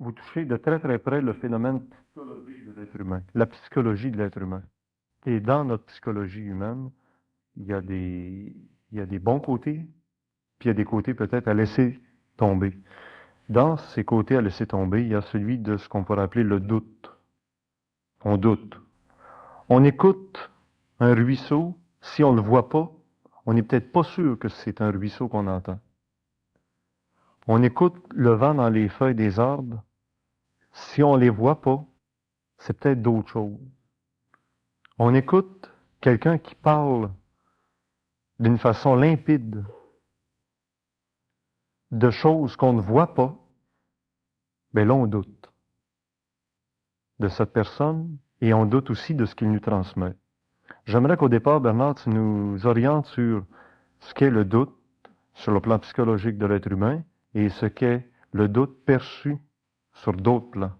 vous touchez de très très près le phénomène psychologique de l'être humain, la psychologie de l'être humain. Et dans notre psychologie humaine, il y a des bons côtés, puis il y a des côtés peut-être à laisser tomber. Dans ces côtés à laisser tomber, il y a celui de ce qu'on pourrait appeler le doute. On doute. On écoute un ruisseau, si on ne le voit pas, on n'est peut-être pas sûr que c'est un ruisseau qu'on entend. On écoute le vent dans les feuilles des arbres, si on ne les voit pas, c'est peut-être d'autres choses. On écoute quelqu'un qui parle d'une façon limpide de choses qu'on ne voit pas, mais là on doute de cette personne et on doute aussi de ce qu'il nous transmet. J'aimerais qu'au départ, Bernard, tu nous orientes sur ce qu'est le doute sur le plan psychologique de l'être humain et ce qu'est le doute perçu sur d'autres plans.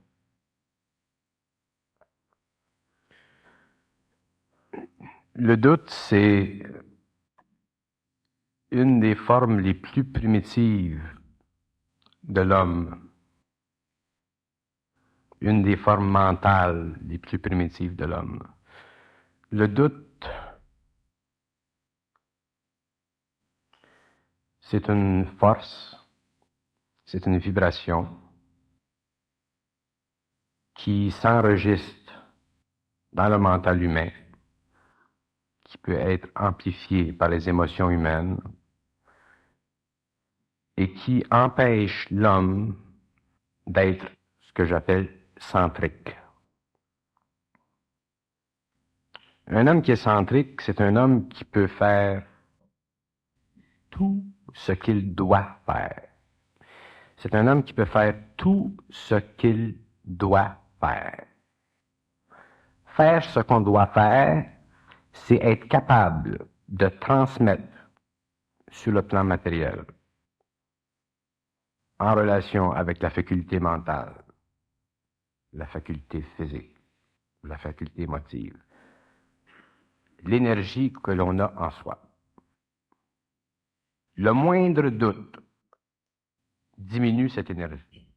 Le doute, c'est une des formes les plus primitives de l'homme, une des formes mentales les plus primitives de l'homme. Le doute, c'est une force, c'est une vibration qui s'enregistre dans le mental humain, qui peut être amplifié par les émotions humaines et qui empêche l'homme d'être ce que j'appelle centrique. Un homme qui est centrique, c'est un homme qui peut faire tout ce qu'il doit faire. C'est un homme qui peut faire tout ce qu'il doit faire. Faire ce qu'on doit faire, c'est être capable de transmettre sur le plan matériel, en relation avec la faculté mentale, la faculté physique, la faculté émotive, l'énergie que l'on a en soi. Le moindre doute diminue cette énergie.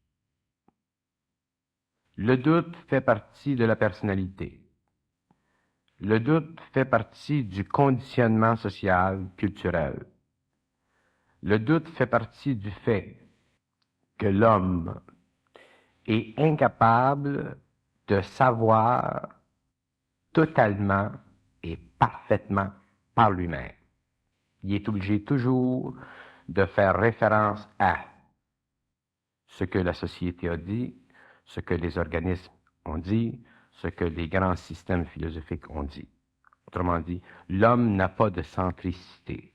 Le doute fait partie de la personnalité. Le doute fait partie du conditionnement social, culturel. Le doute fait partie du fait que l'homme est incapable de savoir totalement et parfaitement par lui-même. Il est obligé toujours de faire référence à ce que la société a dit, ce que les organismes ont dit, ce que les grands systèmes philosophiques ont dit. Autrement dit, l'homme n'a pas de centricité.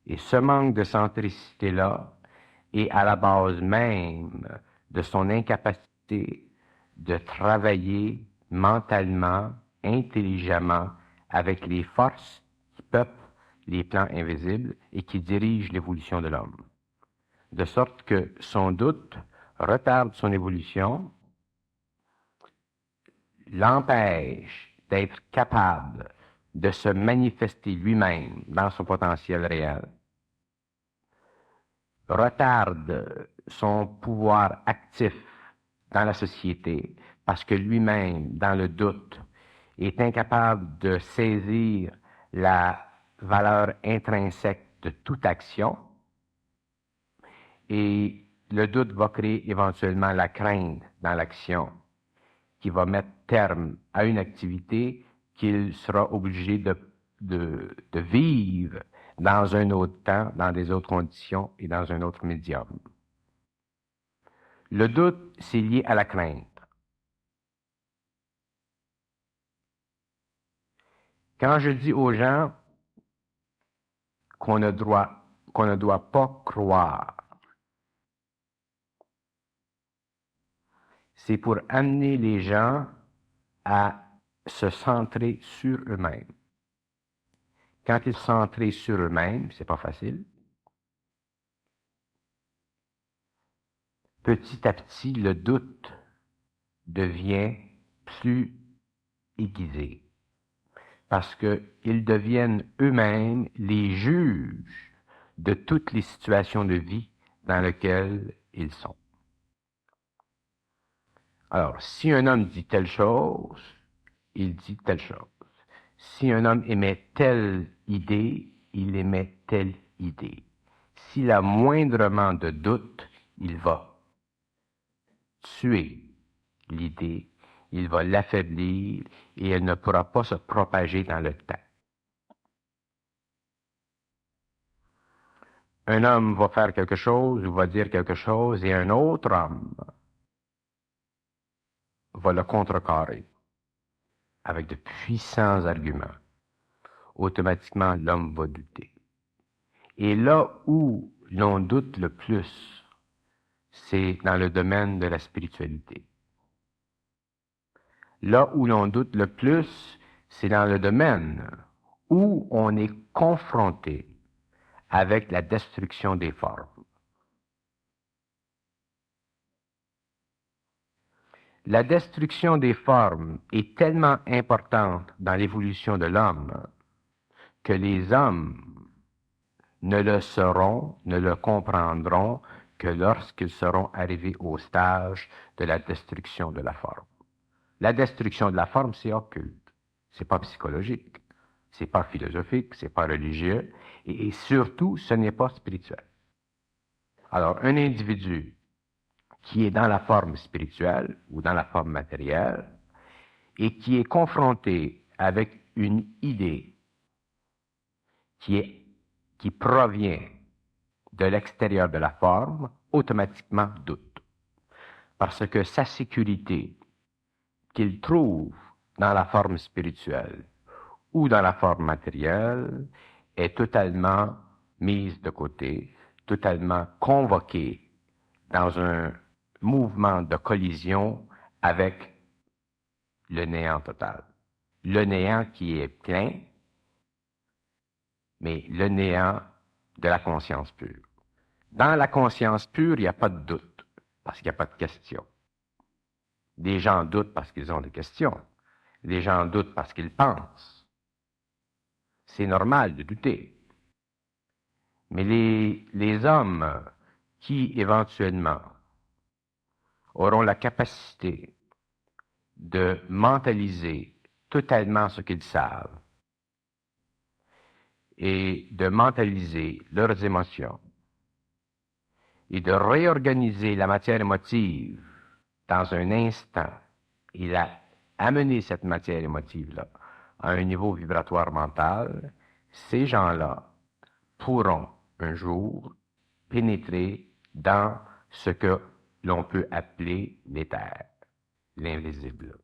Et ce manque de centricité-là est à la base même de son incapacité de travailler mentalement, intelligemment, avec les forces qui peuplent les plans invisibles et qui dirigent l'évolution de l'homme. De sorte que son doute retarde son évolution, l'empêche d'être capable de se manifester lui-même dans son potentiel réel, retarde son pouvoir actif dans la société parce que lui-même, dans le doute, est incapable de saisir la valeur intrinsèque de toute action, et le doute va créer éventuellement la crainte dans l'action qui va mettre terme à une activité qu'il sera obligé de vivre dans un autre temps, dans des autres conditions et dans un autre médium. Le doute, c'est lié à la crainte. Quand je dis aux gens qu'on ne doit pas croire, c'est pour amener les gens à se centrer sur eux-mêmes. Quand ils sont centrés sur eux-mêmes, c'est pas facile. Petit à petit, le doute devient plus aiguisé. Parce qu'ils deviennent eux-mêmes les juges de toutes les situations de vie dans lesquelles ils sont. Alors, si un homme dit telle chose, il dit telle chose. Si un homme émet telle idée, il émet telle idée. S'il a moindrement de doute, il va tuer l'idée, il va l'affaiblir et elle ne pourra pas se propager dans le temps. Un homme va faire quelque chose ou va dire quelque chose et un autre homme va le contrecarrer avec de puissants arguments. Automatiquement, l'homme va douter. Et là où l'on doute le plus, c'est dans le domaine de la spiritualité. Là où l'on doute le plus, c'est dans le domaine où on est confronté avec la destruction des formes. La destruction des formes est tellement importante dans l'évolution de l'homme que les hommes ne le sauront, ne le comprendront que lorsqu'ils seront arrivés au stage de la destruction de la forme. La destruction de la forme, c'est occulte. C'est pas psychologique. C'est pas philosophique. C'est pas religieux. Et surtout, ce n'est pas spirituel. Alors, un individu qui est dans la forme spirituelle ou dans la forme matérielle et qui est confronté avec une idée qui provient de l'extérieur de la forme, automatiquement doute. Parce que sa sécurité qu'il trouve dans la forme spirituelle ou dans la forme matérielle est totalement mise de côté, totalement convoquée dans un mouvement de collision avec le néant total. Le néant qui est plein, mais le néant de la conscience pure. Dans la conscience pure, il n'y a pas de doute, parce qu'il n'y a pas de question. Des gens doutent parce qu'ils ont des questions. Des gens doutent parce qu'ils pensent. C'est normal de douter. Mais les hommes qui, éventuellement, auront la capacité de mentaliser totalement ce qu'ils savent et de mentaliser leurs émotions et de réorganiser la matière émotive dans un instant et amener cette matière émotive-là à un niveau vibratoire mental, ces gens-là pourront un jour pénétrer dans ce que l'on peut appeler l'éther, l'invisible.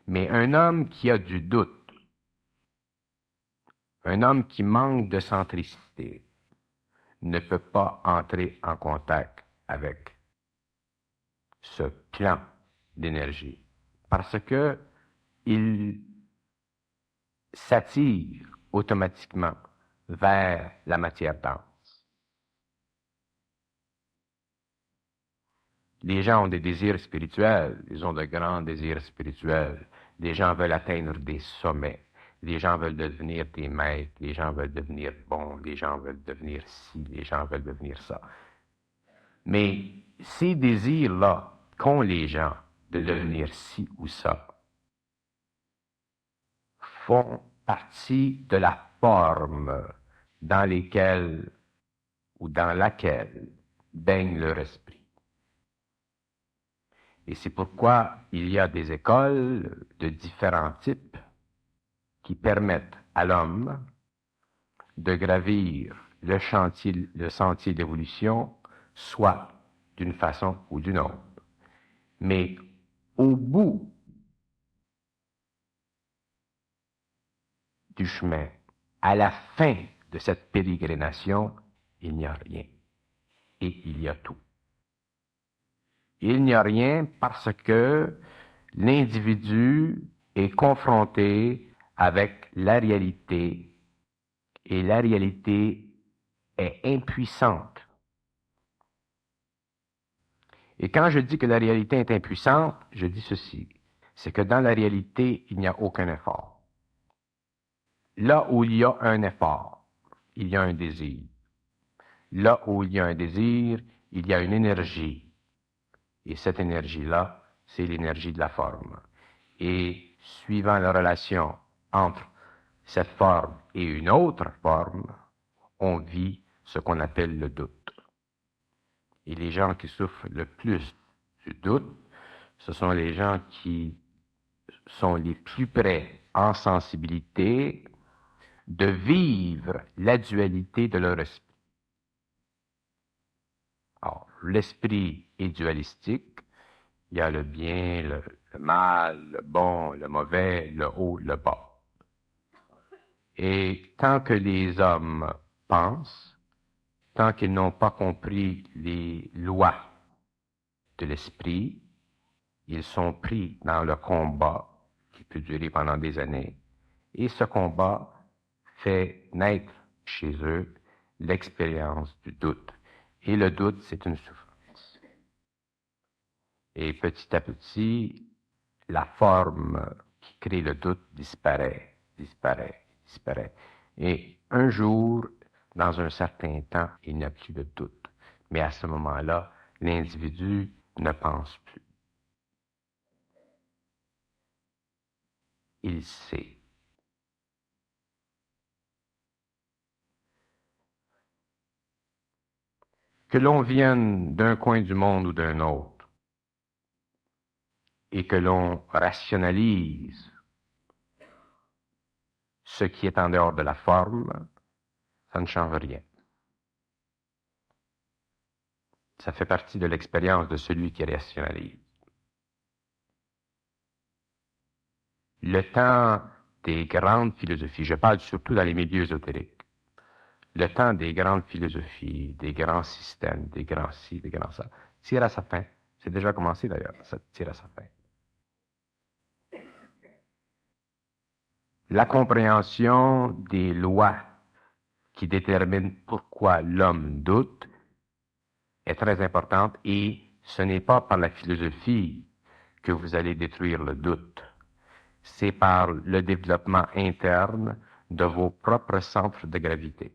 Mais un homme qui a du doute, un homme qui manque de centricité, ne peut pas entrer en contact avec ce plan d'énergie parce que il s'attire automatiquement vers la matière dense. Les gens ont des désirs spirituels, ils ont de grands désirs spirituels. Les gens veulent atteindre des sommets. Les gens veulent devenir des maîtres, les gens veulent devenir bons, les gens veulent devenir ci, les gens veulent devenir ça. Mais ces désirs-là qu'ont les gens de devenir ci ou ça font partie de la forme dans lesquelles ou dans laquelle baigne leur esprit. Et c'est pourquoi il y a des écoles de différents types qui permettent à l'homme de gravir le sentier d'évolution, soit d'une façon ou d'une autre. Mais au bout du chemin, à la fin de cette pérégrination, il n'y a rien. Et il y a tout. Il n'y a rien parce que l'individu est confronté avec la réalité et la réalité est impuissante. Et quand je dis que la réalité est impuissante, je dis ceci, c'est que dans la réalité, il n'y a aucun effort. Là où il y a un effort, il y a un désir. Là où il y a un désir, il y a une énergie. Et cette énergie-là c'est l'énergie de la forme. Et suivant la relation entre cette forme et une autre forme, on vit ce qu'on appelle le doute. Et les gens qui souffrent le plus du doute, ce sont les gens qui sont les plus près en sensibilité de vivre la dualité de leur esprit. Alors, l'esprit est dualistique. Il y a le bien, le mal, le bon, le mauvais, le haut, le bas. Et tant que les hommes pensent, tant qu'ils n'ont pas compris les lois de l'esprit, ils sont pris dans le combat qui peut durer pendant des années. Et ce combat fait naître chez eux l'expérience du doute. Et le doute, c'est une souffrance. Et petit à petit, la forme qui crée le doute disparaît, disparaît, disparaît. Et un jour, dans un certain temps, il n'y a plus de doute. Mais à ce moment-là, l'individu ne pense plus. Il sait. Que l'on vienne d'un coin du monde ou d'un autre, et que l'on rationalise ce qui est en dehors de la forme, ça ne change rien. Ça fait partie de l'expérience de celui qui rationalise. Le temps des grandes philosophies, je parle surtout dans les milieux ésotériques, le temps des grandes philosophies, des grands systèmes, des grands ci, des grands ça, tire à sa fin. C'est déjà commencé d'ailleurs, ça tire à sa fin. La compréhension des lois qui déterminent pourquoi l'homme doute est très importante et ce n'est pas par la philosophie que vous allez détruire le doute. C'est par le développement interne de vos propres centres de gravité.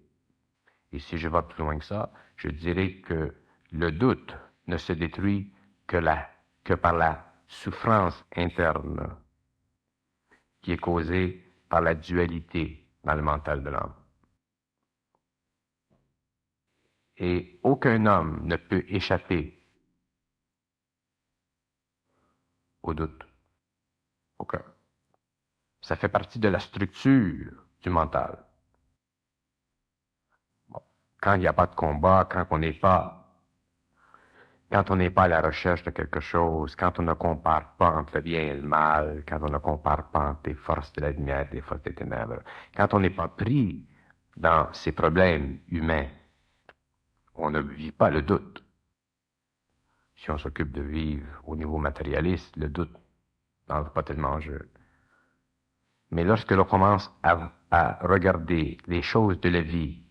Et si je vais plus loin que ça, je dirais que le doute ne se détruit que par la souffrance interne qui est causée par la dualité dans le mental de l'homme. Et aucun homme ne peut échapper au doute. Aucun. Ça fait partie de la structure du mental. Bon. Quand il n'y a pas de combat, quand on n'est pas à la recherche de quelque chose, quand on ne compare pas entre le bien et le mal, quand on ne compare pas entre les forces de la lumière et les forces des ténèbres, quand on n'est pas pris dans ces problèmes humains, on ne vit pas le doute. Si on s'occupe de vivre au niveau matérialiste, le doute n'entre pas tellement en jeu. Mais lorsque l'on commence à regarder les choses de la vie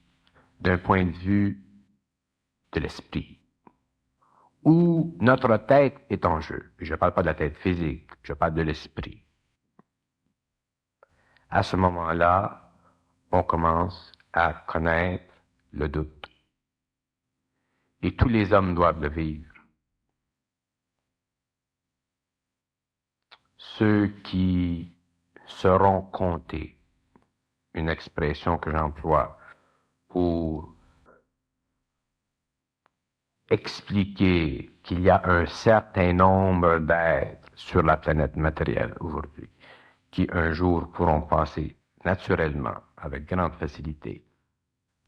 d'un point de vue de l'esprit, où notre tête est en jeu, je ne parle pas de la tête physique, je parle de l'esprit, à ce moment-là, on commence à connaître le doute. Et tous les hommes doivent le vivre. Ceux qui seront comptés, une expression que j'emploie pour expliquer qu'il y a un certain nombre d'êtres sur la planète matérielle aujourd'hui qui un jour pourront passer naturellement, avec grande facilité,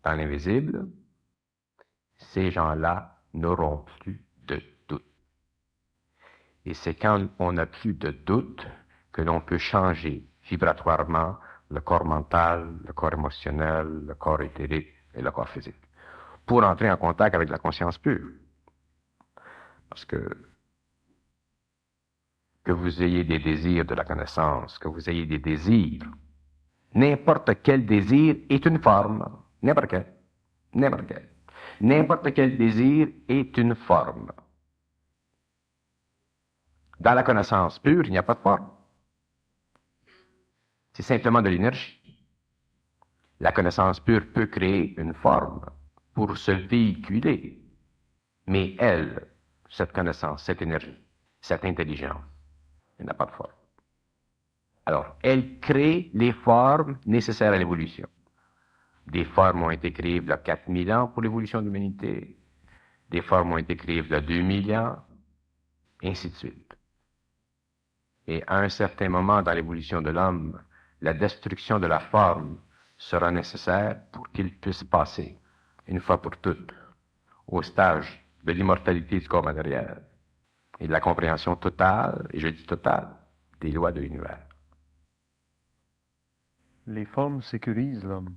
dans l'invisible, ces gens-là n'auront plus de doute. Et c'est quand on n'a plus de doute que l'on peut changer vibratoirement le corps mental, le corps émotionnel, le corps éthérique et le corps physique, pour entrer en contact avec la conscience pure. Parce que vous ayez des désirs de la connaissance, que vous ayez des désirs, n'importe quel désir est une forme, n'importe quel, n'importe quel. N'importe quel désir est une forme. Dans la connaissance pure, il n'y a pas de forme. C'est simplement de l'énergie. La connaissance pure peut créer une forme pour se véhiculer, mais elle, cette connaissance, cette énergie, cette intelligence. Elle n'a pas de forme. Alors, elle crée les formes nécessaires à l'évolution. Des formes ont été créées il y a 4000 ans pour l'évolution de l'humanité. Des formes ont été créées il y a 2000 ans, et ainsi de suite. Et à un certain moment dans l'évolution de l'homme, la destruction de la forme sera nécessaire pour qu'il puisse passer, une fois pour toutes, au stage de l'immortalité du corps matériel et de la compréhension totale, et je dis totale, des lois de l'univers. Les formes sécurisent l'homme.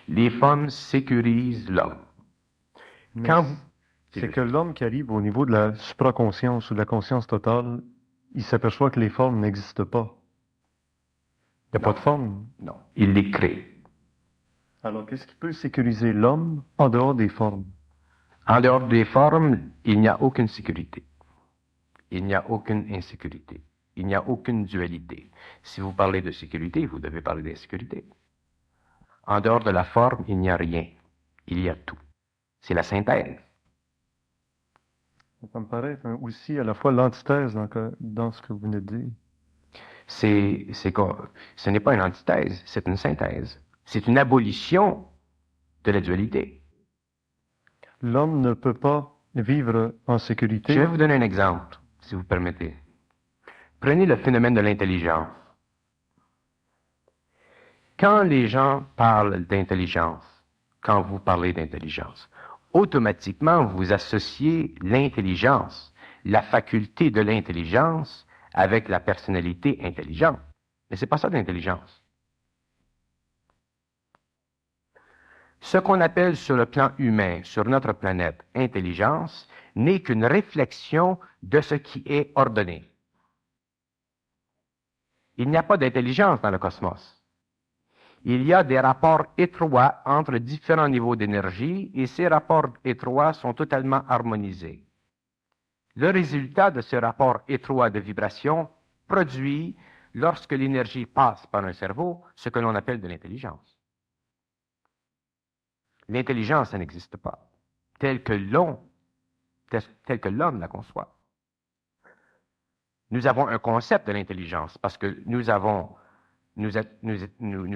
Les formes sécurisent l'homme. Mais Quand vous... c'est que l'homme qui arrive au niveau de la supraconscience ou de la conscience totale, il s'aperçoit que les formes n'existent pas. Il n'y a pas de forme. Non, il les crée. Alors, qu'est-ce qui peut sécuriser l'homme en dehors des formes? En dehors des formes, il n'y a aucune sécurité. Il n'y a aucune insécurité. Il n'y a aucune dualité. Si vous parlez de sécurité, vous devez parler d'insécurité. En dehors de la forme, il n'y a rien. Il y a tout. C'est la synthèse. Ça me paraît aussi à la fois l'antithèse dans ce que vous venez de dire. Ce n'est pas une antithèse, c'est une synthèse. C'est une abolition de la dualité. L'homme ne peut pas vivre en sécurité. Je vais vous donner un exemple, si vous permettez. Prenez le phénomène de l'intelligence. Quand les gens parlent d'intelligence, quand vous parlez d'intelligence, automatiquement vous associez l'intelligence, la faculté de l'intelligence avec la personnalité intelligente. Mais c'est pas ça l'intelligence. Ce qu'on appelle sur le plan humain, sur notre planète, intelligence, n'est qu'une réflexion de ce qui est ordonné. Il n'y a pas d'intelligence dans le cosmos. Il y a des rapports étroits entre différents niveaux d'énergie et ces rapports étroits sont totalement harmonisés. Le résultat de ce rapport étroit de vibration produit, lorsque l'énergie passe par un cerveau, ce que l'on appelle de l'intelligence. L'intelligence, ça n'existe pas, telle que l'homme la conçoit. Nous avons un concept de l'intelligence parce que nous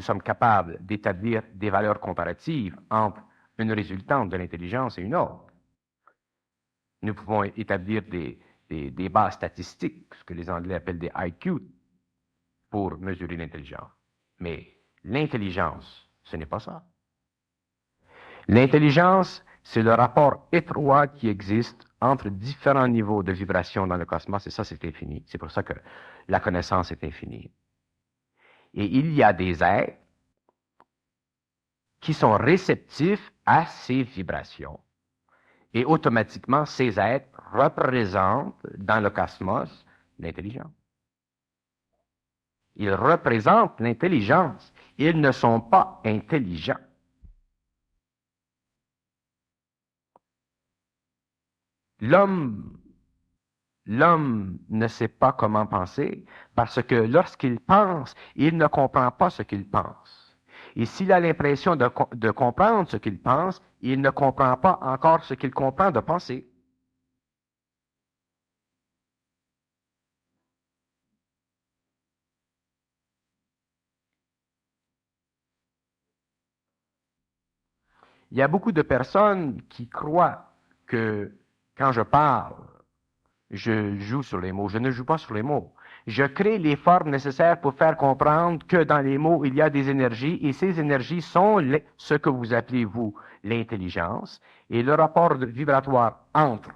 sommes capables d'établir des valeurs comparatives entre une résultante de l'intelligence et une autre. Nous pouvons établir des bases statistiques, ce que les Anglais appellent des IQ, pour mesurer l'intelligence. Mais l'intelligence, ce n'est pas ça. L'intelligence, c'est le rapport étroit qui existe entre différents niveaux de vibration dans le cosmos, et ça, c'est infini. C'est pour ça que la connaissance est infinie. Et il y a des êtres qui sont réceptifs à ces vibrations. Et automatiquement, ces êtres représentent dans le cosmos l'intelligence. Ils représentent l'intelligence. Ils ne sont pas intelligents. L'homme ne sait pas comment penser parce que lorsqu'il pense, il ne comprend pas ce qu'il pense. Et s'il a l'impression de comprendre ce qu'il pense, il ne comprend pas encore ce qu'il comprend de penser. Il y a beaucoup de personnes qui croient que quand je parle, je joue sur les mots. Je ne joue pas sur les mots. Je crée les formes nécessaires pour faire comprendre que dans les mots, il y a des énergies et ces énergies sont ce que vous appelez, vous, l'intelligence. Et le rapport vibratoire entre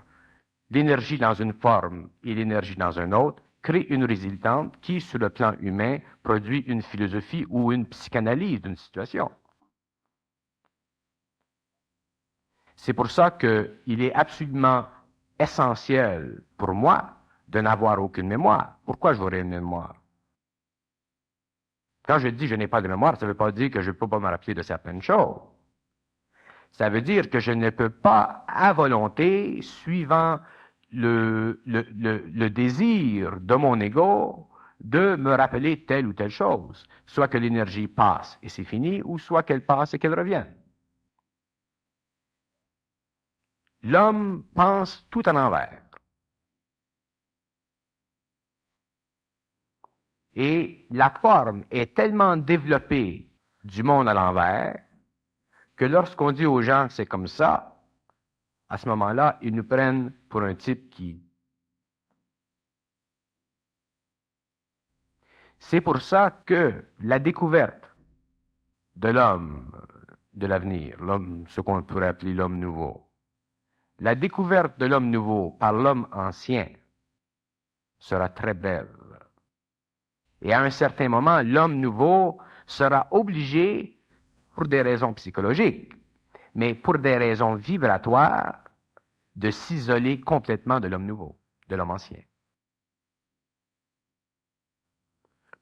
l'énergie dans une forme et l'énergie dans une autre crée une résultante qui, sur le plan humain, produit une philosophie ou une psychanalyse d'une situation. C'est pour ça qu'il est absolument essentiel pour moi de n'avoir aucune mémoire. Pourquoi j'aurais une mémoire? Quand je dis je n'ai pas de mémoire, ça ne veut pas dire que je ne peux pas me rappeler de certaines choses. Ça veut dire que je ne peux pas, à volonté, suivant le désir de mon ego, de me rappeler telle ou telle chose. Soit que l'énergie passe et c'est fini, ou soit qu'elle passe et qu'elle revienne. L'homme pense tout en envers. Et la forme est tellement développée du monde à l'envers que lorsqu'on dit aux gens que c'est comme ça, à ce moment-là, ils nous prennent pour un type qui... C'est pour ça que la découverte de l'homme de l'avenir, l'homme, ce qu'on pourrait appeler l'homme nouveau, la découverte de l'homme nouveau par l'homme ancien sera très brève. Et à un certain moment, l'homme nouveau sera obligé, pour des raisons psychologiques, mais pour des raisons vibratoires, de s'isoler complètement de l'homme nouveau, de l'homme ancien.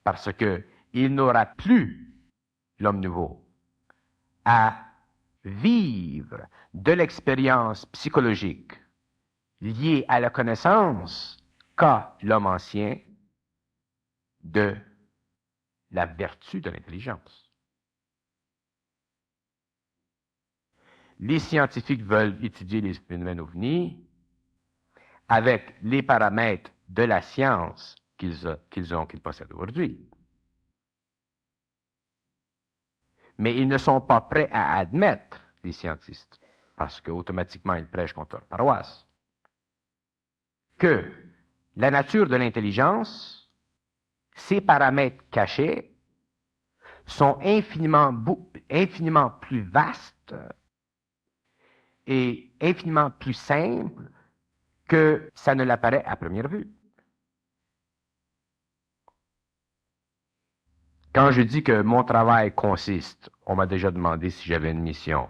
Parce que il n'aura plus, l'homme nouveau, à vivre de l'expérience psychologique liée à la connaissance qu'a l'homme ancien de la vertu de l'intelligence. Les scientifiques veulent étudier les phénomènes ovnis avec les paramètres de la science qu'ils possèdent aujourd'hui. Mais ils ne sont pas prêts à admettre, les scientistes, parce qu'automatiquement ils prêchent contre leur paroisse, que la nature de l'intelligence, ses paramètres cachés, sont infiniment plus vastes et infiniment plus simples que ça ne l'apparaît à première vue. Quand je dis que mon travail consiste, on m'a déjà demandé si j'avais une mission.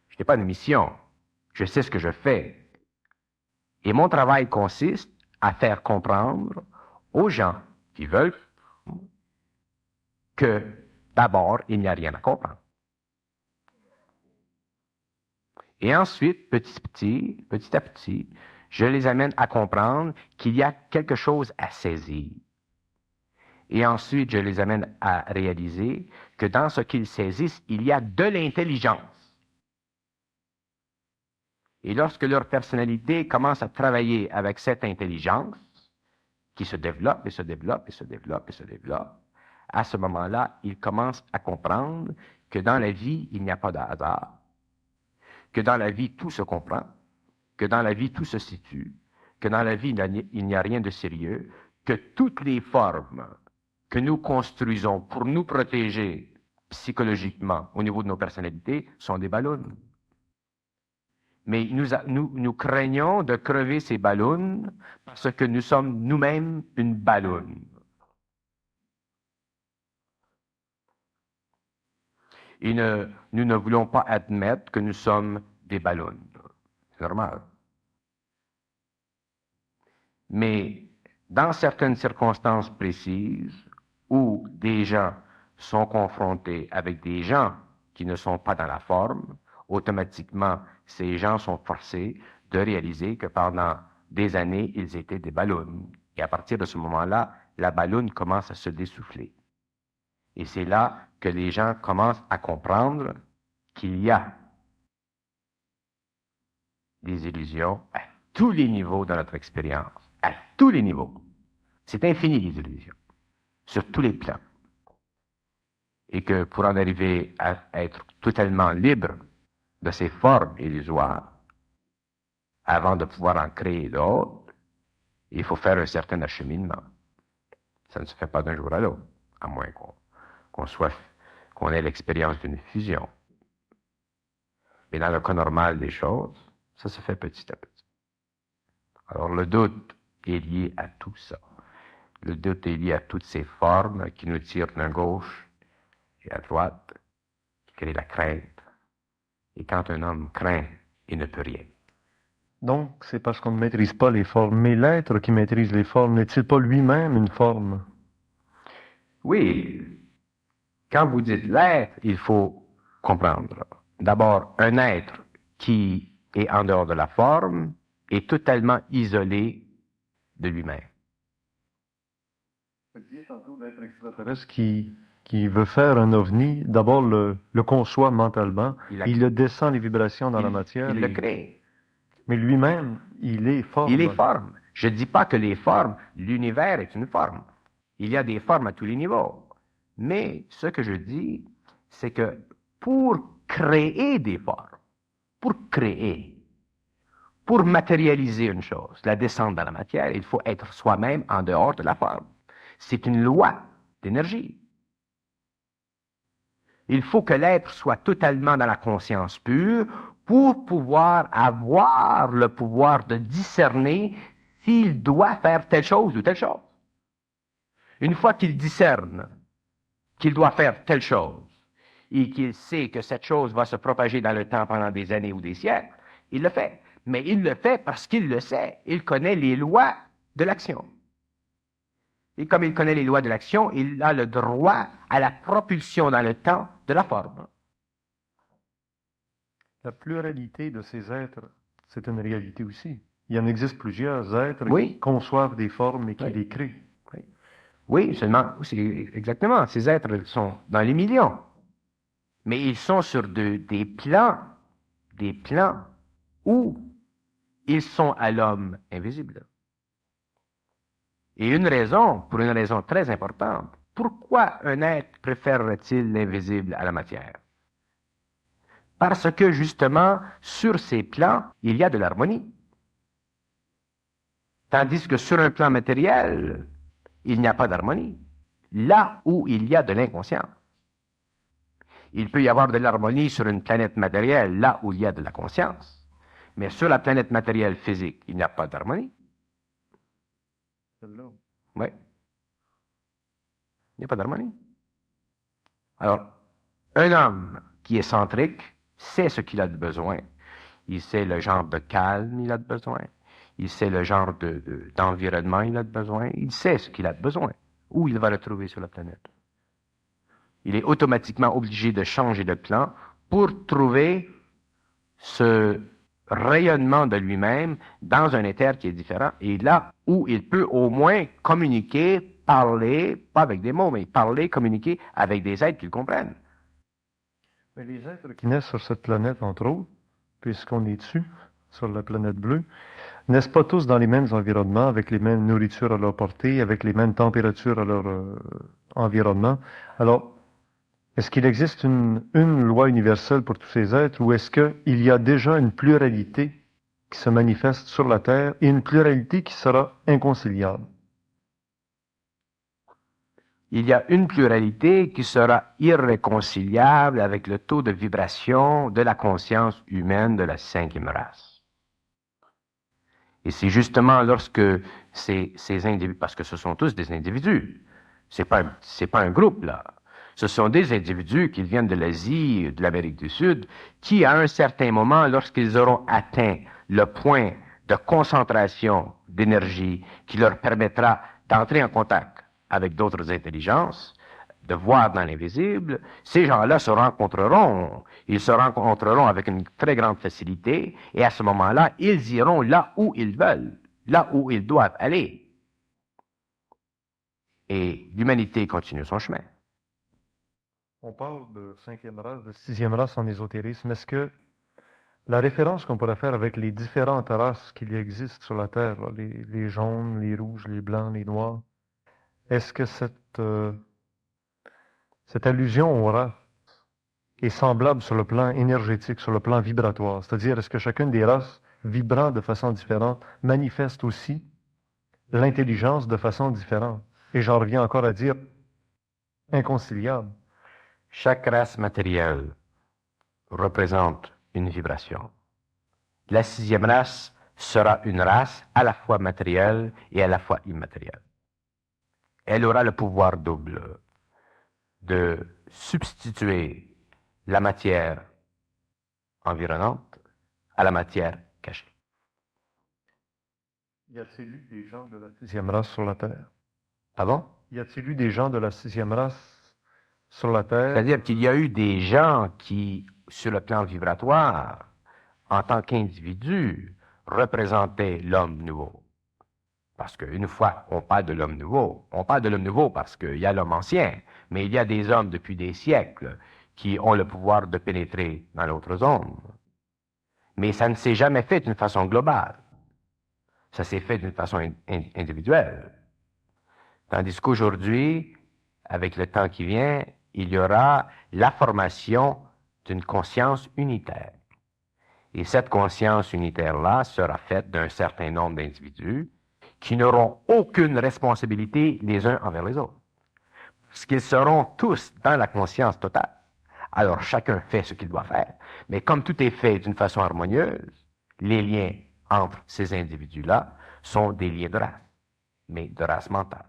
Je n'ai pas de mission. Je sais ce que je fais. Et mon travail consiste à faire comprendre aux gens qui veulent que, d'abord, il n'y a rien à comprendre. Et ensuite, petit à petit, je les amène à comprendre qu'il y a quelque chose à saisir. Et ensuite, je les amène à réaliser que dans ce qu'ils saisissent, il y a de l'intelligence. Et lorsque leur personnalité commence à travailler avec cette intelligence, qui se développe et se développe et se développe et se développe, à ce moment-là, ils commencent à comprendre que dans la vie, il n'y a pas de hasard, que dans la vie, tout se comprend, que dans la vie, tout se situe, que dans la vie, il n'y a rien de sérieux, que toutes les formes que nous construisons pour nous protéger psychologiquement au niveau de nos personnalités sont des ballons. Mais nous craignons de crever ces ballons parce que nous sommes nous-mêmes une ballonne. Et nous ne voulons pas admettre que nous sommes des ballons. C'est normal. Mais dans certaines circonstances précises, où des gens sont confrontés avec des gens qui ne sont pas dans la forme, automatiquement, ces gens sont forcés de réaliser que pendant des années, ils étaient des ballons. Et à partir de ce moment-là, la ballonne commence à se dessouffler. Et c'est là que les gens commencent à comprendre qu'il y a des illusions à tous les niveaux de notre expérience. À tous les niveaux. C'est infini, les illusions. Sur tous les plans. Et que pour en arriver à être totalement libre de ces formes illusoires, avant de pouvoir en créer d'autres, il faut faire un certain acheminement. Ça ne se fait pas d'un jour à l'autre, à moins qu'on ait l'expérience d'une fusion. Mais dans le cas normal des choses, ça se fait petit à petit. Alors le doute est lié à tout ça. Le doute est lié à toutes ces formes qui nous tirent d'un gauche et à droite, qui créent la crainte. Et quand un homme craint, il ne peut rien. Donc, c'est parce qu'on ne maîtrise pas les formes. Mais l'être qui maîtrise les formes, n'est-il pas lui-même une forme? Oui. Quand vous dites l'être, il faut comprendre. D'abord, un être qui est en dehors de la forme est totalement isolé de lui-même. L'être extraterrestre qui veut faire un ovni, d'abord le conçoit mentalement, il le descend les vibrations dans la matière. Il le crée. Mais lui-même, il est forme. Il est forme. Je ne dis pas que les formes, l'univers est une forme. Il y a des formes à tous les niveaux. Mais ce que je dis, c'est que pour créer des formes, pour créer, pour matérialiser une chose, la descente dans la matière, il faut être soi-même en dehors de la forme. C'est une loi d'énergie. Il faut que l'être soit totalement dans la conscience pure pour pouvoir avoir le pouvoir de discerner s'il doit faire telle chose ou telle chose. Une fois qu'il discerne qu'il doit faire telle chose et qu'il sait que cette chose va se propager dans le temps pendant des années ou des siècles, il le fait. Mais il le fait parce qu'il le sait. Il connaît les lois de l'action. Et comme il connaît les lois de l'action, il a le droit à la propulsion dans le temps de la forme. La pluralité de ces êtres, c'est une réalité aussi. Il en existe plusieurs êtres Oui. qui conçoivent des formes et qui Oui. les créent. Oui, seulement, c'est exactement. Ces êtres sont dans les millions. Mais ils sont sur des plans où ils sont à l'homme invisible. Et pour une raison très importante, pourquoi un être préférerait-il l'invisible à la matière? Parce que justement, sur ces plans, il y a de l'harmonie. Tandis que sur un plan matériel, il n'y a pas d'harmonie. Là où il y a de l'inconscience. Il peut y avoir de l'harmonie sur une planète matérielle, là où il y a de la conscience. Mais sur la planète matérielle physique, il n'y a pas d'harmonie. Oui. Il n'y a pas d'harmonie. Alors, un homme qui est centrique sait ce qu'il a de besoin. Il sait le genre de calme il a de besoin. Il sait le genre d'environnement il a de besoin. Il sait ce qu'il a de besoin. Où il va le trouver sur la planète. Il est automatiquement obligé de changer de plan pour trouver ce rayonnement de lui-même dans un éther qui est différent. Et là où il peut au moins communiquer, parler, pas avec des mots, mais parler, communiquer avec des êtres qu'il comprenne. Mais les êtres qui naissent sur cette planète, entre autres, puisqu'on est dessus, sur la planète bleue, naissent pas tous dans les mêmes environnements, avec les mêmes nourritures à leur portée, avec les mêmes températures à leur environnement. Alors, est-ce qu'il existe une loi universelle pour tous ces êtres ou est-ce qu'il y a déjà une pluralité qui se manifeste sur la Terre et une pluralité qui sera inconciliable? Il y a une pluralité qui sera irréconciliable avec le taux de vibration de la conscience humaine de la cinquième race. Et c'est justement lorsque ces individus, parce que ce sont tous des individus, c'est pas un groupe là, ce sont des individus qui viennent de l'Asie, de l'Amérique du Sud, qui à un certain moment, lorsqu'ils auront atteint le point de concentration d'énergie qui leur permettra d'entrer en contact avec d'autres intelligences, de voir dans l'invisible, ces gens-là se rencontreront. Ils se rencontreront avec une très grande facilité, et à ce moment-là, ils iront là où ils veulent, là où ils doivent aller. Et l'humanité continue son chemin. On parle de cinquième race, de sixième race en ésotérisme. Est-ce que la référence qu'on pourrait faire avec les différentes races qu'il existe sur la Terre, là, les jaunes, les rouges, les blancs, les noirs, est-ce que cette allusion aux races est semblable sur le plan énergétique, sur le plan vibratoire? C'est-à-dire, est-ce que chacune des races, vibrant de façon différente, manifeste aussi l'intelligence de façon différente? Et j'en reviens encore à dire inconciliable. Chaque race matérielle représente une vibration. La sixième race sera une race à la fois matérielle et à la fois immatérielle. Elle aura le pouvoir double de substituer la matière environnante à la matière cachée. Y a-t-il eu des gens de la sixième race sur la Terre? Pardon? Y a-t-il eu des gens de la sixième race sur la Terre? C'est-à-dire qu'il y a eu des gens qui, sur le plan vibratoire, en tant qu'individus, représentaient l'homme nouveau. Parce qu'une fois on parle de l'homme nouveau, on parle de l'homme nouveau parce qu'il y a l'homme ancien, mais il y a des hommes depuis des siècles qui ont le pouvoir de pénétrer dans l'autre zone. Mais ça ne s'est jamais fait d'une façon globale. Ça s'est fait d'une façon individuelle. Tandis qu'aujourd'hui, avec le temps qui vient, il y aura la formation d'une conscience unitaire. Et cette conscience unitaire-là sera faite d'un certain nombre d'individus qui n'auront aucune responsabilité les uns envers les autres. Parce qu'ils seront tous dans la conscience totale. Alors chacun fait ce qu'il doit faire. Mais comme tout est fait d'une façon harmonieuse, les liens entre ces individus-là sont des liens de race, mais de race mentale.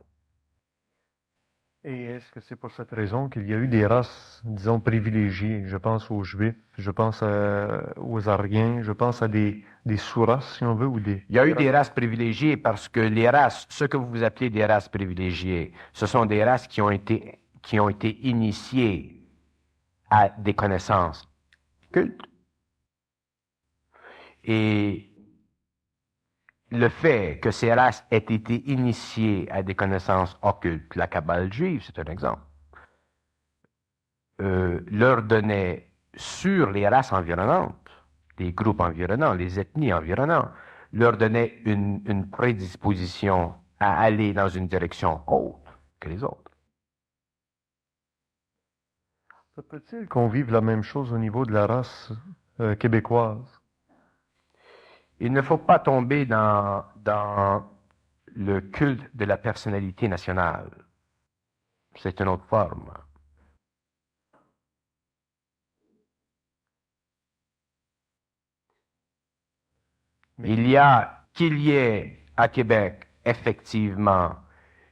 Et est-ce que c'est pour cette raison qu'il y a eu des races, disons, privilégiées? Je pense aux Juifs, je pense aux Aryens, je pense à des sous-races, si on veut, ou des... Il y a eu des races privilégiées parce que les races, ce que vous appelez des races privilégiées, ce sont des races qui ont été initiées à des connaissances cultes. Et le fait que ces races aient été initiées à des connaissances occultes, la Kabbale juive, c'est un exemple, leur donnait sur les races environnantes, les groupes environnants, les ethnies environnantes, leur donnait une prédisposition à aller dans une direction autre que les autres. Ça peut-il qu'on vive la même chose au niveau de la race québécoise? Il ne faut pas tomber dans le culte de la personnalité nationale. C'est une autre forme. Il y a qu'il y ait à Québec effectivement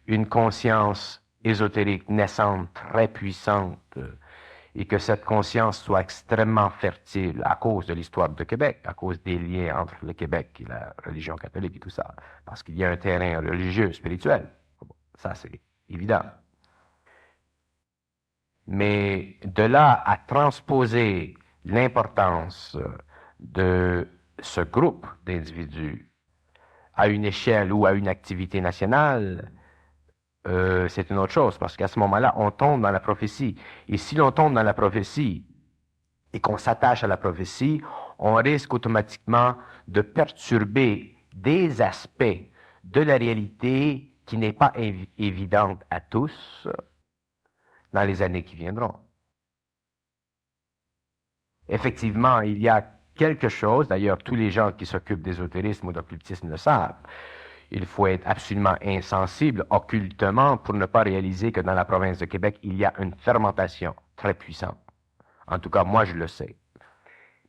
une conscience ésotérique naissante très puissante et que cette conscience soit extrêmement fertile à cause de l'histoire de Québec, à cause des liens entre le Québec et la religion catholique et tout ça, parce qu'il y a un terrain religieux, spirituel. Ça, c'est évident. Mais de là à transposer l'importance de ce groupe d'individus à une échelle ou à une activité nationale, c'est une autre chose, parce qu'à ce moment-là, on tombe dans la prophétie. Et si l'on tombe dans la prophétie et qu'on s'attache à la prophétie, on risque automatiquement de perturber des aspects de la réalité qui n'est pas évidente à tous dans les années qui viendront. Effectivement, il y a quelque chose, d'ailleurs tous les gens qui s'occupent d'ésotérisme ou d'occultisme le savent, il faut être absolument insensible occultement pour ne pas réaliser que dans la province de Québec, il y a une fermentation très puissante. En tout cas, moi, je le sais.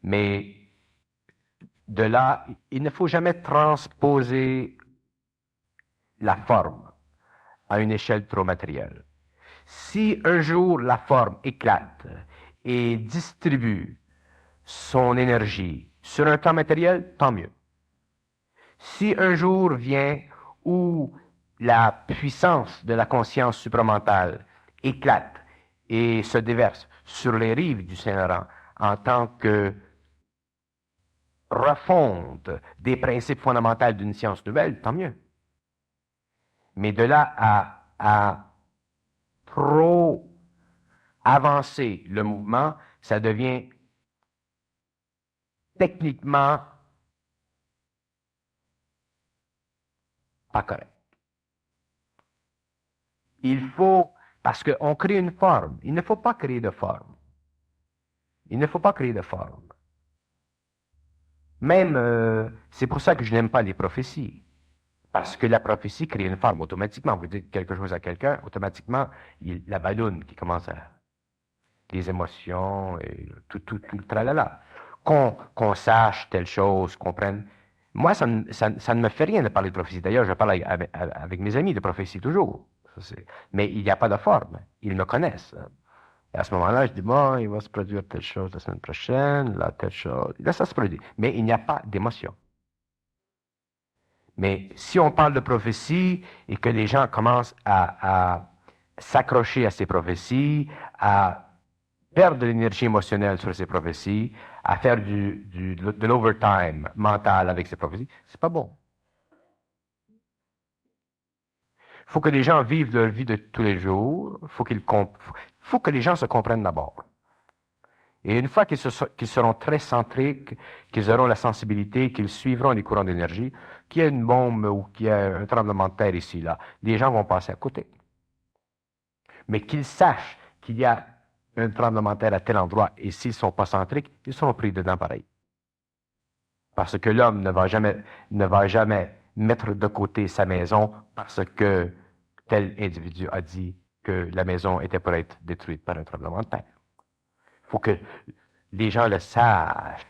Mais de là, il ne faut jamais transposer la forme à une échelle trop matérielle. Si un jour la forme éclate et distribue son énergie sur un plan matériel, tant mieux. Si un jour vient où la puissance de la conscience supramentale éclate et se déverse sur les rives du Saint-Laurent en tant que refonte des principes fondamentaux d'une science nouvelle, tant mieux. Mais de là à trop avancer le mouvement, ça devient techniquement pas correct. Il faut, parce qu'on crée une forme, il ne faut pas créer de forme. Il ne faut pas créer de forme. Même, c'est pour ça que je n'aime pas les prophéties. Parce que la prophétie crée une forme automatiquement. Vous dites quelque chose à quelqu'un, automatiquement, la balloune qui commence à... les émotions, et tout le tralala. Qu'on sache telle chose, qu'on prenne... Moi, ça ne me fait rien de parler de prophétie. D'ailleurs, je parle avec mes amis de prophétie toujours. Mais il n'y a pas de forme. Ils me connaissent. Et à ce moment-là, je dis, bon, il va se produire telle chose la semaine prochaine, là, telle chose. Là, ça se produit. Mais il n'y a pas d'émotion. Mais si on parle de prophétie et que les gens commencent à s'accrocher à ces prophéties, à perdre de l'énergie émotionnelle sur ces prophéties, à faire de l'overtime mental avec ces prophéties, c'est pas bon. Il faut que les gens vivent leur vie de tous les jours. Il faut que les gens se comprennent d'abord. Et une fois qu'ils seront très centriques, qu'ils auront la sensibilité, qu'ils suivront les courants d'énergie, qu'il y a une bombe ou qu'il y a un tremblement de terre ici, là, les gens vont passer à côté. Mais qu'ils sachent qu'il y a un tremblement de terre à tel endroit, et s'ils ne sont pas centriques, ils seront pris dedans pareil. Parce que l'homme ne va jamais mettre de côté sa maison parce que tel individu a dit que la maison était pour être détruite par un tremblement de terre. Il faut que les gens le sachent.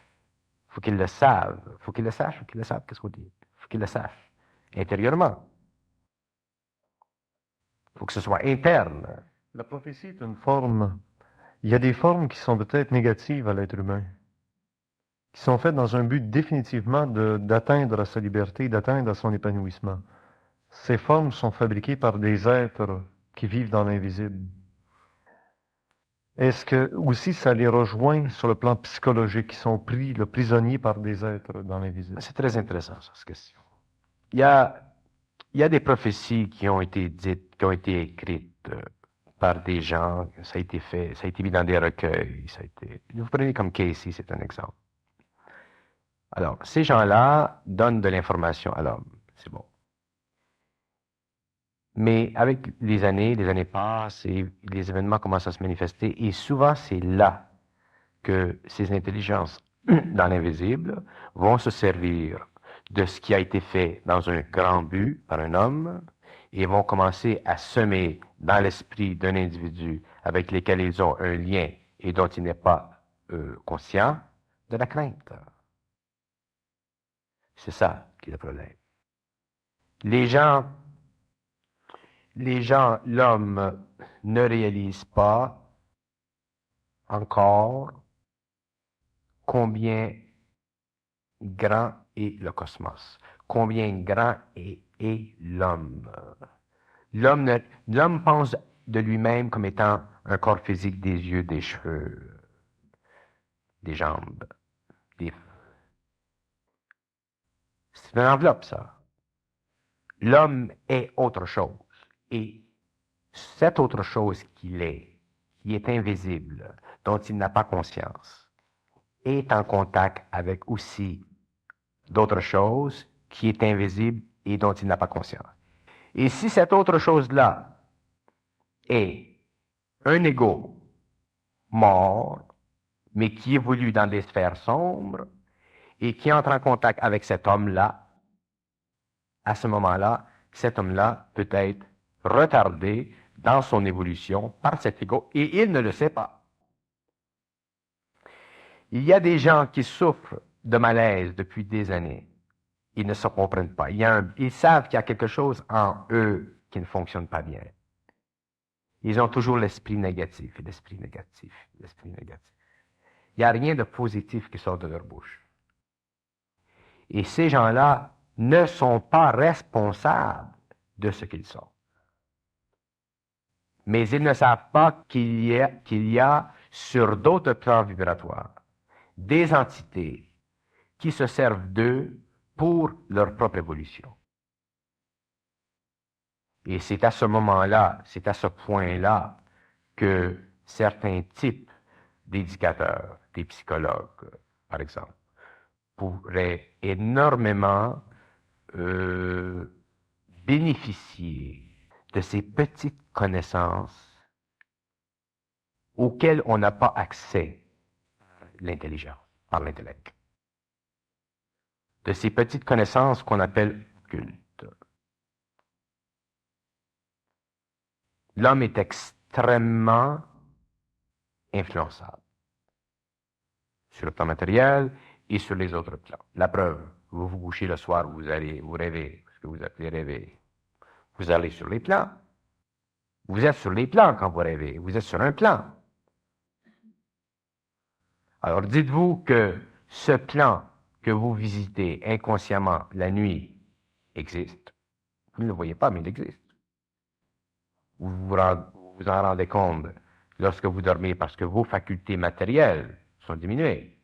Il faut qu'ils le savent. Il faut qu'ils le sachent. Il faut qu'ils le savent. Qu'est-ce qu'on dit? Il faut qu'ils le sachent. Intérieurement. Il faut que ce soit interne. La prophétie est une forme. Il y a des formes qui sont peut-être négatives à l'être humain, qui sont faites dans un but définitivement d'atteindre sa liberté, d'atteindre son épanouissement. Ces formes sont fabriquées par des êtres qui vivent dans l'invisible. Est-ce que aussi ça les rejoint sur le plan psychologique, qui sont pris le prisonnier par des êtres dans l'invisible? C'est très intéressant, ça, cette question. Il y a des prophéties qui ont été dites, qui ont été écrites par des gens, ça a été fait, ça a été mis dans des recueils, vous prenez comme Casey, c'est un exemple. Alors, ces gens-là donnent de l'information à l'homme, c'est bon. Mais avec les années passent et les événements commencent à se manifester, et souvent c'est là que ces intelligences dans l'invisible vont se servir de ce qui a été fait dans un grand but par un homme et vont commencer à semer dans l'esprit d'un individu avec lequel ils ont un lien et dont il n'est pas conscient de la crainte. C'est ça qui est le problème. L'homme ne réalise pas encore combien grand est le cosmos, combien grand est l'homme. L'homme pense de lui-même comme étant un corps physique, des yeux, des cheveux, des jambes. C'est une enveloppe, ça. L'homme est autre chose. Et cette autre chose qu'il est, qui est invisible, dont il n'a pas conscience, est en contact avec aussi d'autres choses qui est invisible et dont il n'a pas conscience. Et si cette autre chose-là est un ego mort, mais qui évolue dans des sphères sombres et qui entre en contact avec cet homme-là, à ce moment-là, cet homme-là peut être retardé dans son évolution par cet ego et il ne le sait pas. Il y a des gens qui souffrent de malaise depuis des années. Ils ne se comprennent pas. Ils savent qu'il y a quelque chose en eux qui ne fonctionne pas bien. Ils ont toujours l'esprit négatif, l'esprit négatif, l'esprit négatif. Il n'y a rien de positif qui sort de leur bouche. Et ces gens-là ne sont pas responsables de ce qu'ils sont. Mais ils ne savent pas qu'il y a sur d'autres plans vibratoires des entités qui se servent d'eux pour leur propre évolution. Et c'est à ce moment-là, c'est à ce point-là que certains types d'éducateurs, des psychologues, par exemple, pourraient énormément bénéficier de ces petites connaissances auxquelles on n'a pas accès par l'intelligence, par l'intellect. De ces petites connaissances qu'on appelle occultes. L'homme est extrêmement influençable sur le plan matériel et sur les autres plans. La preuve, vous vous couchez le soir, vous rêvez, ce que vous appelez rêver. Vous allez sur les plans. Vous êtes sur les plans quand vous rêvez. Vous êtes sur un plan. Alors dites-vous que ce plan que vous visitez inconsciemment la nuit existe. Vous ne le voyez pas, mais il existe. Vous vous en rendez compte lorsque vous dormez parce que vos facultés matérielles sont diminuées.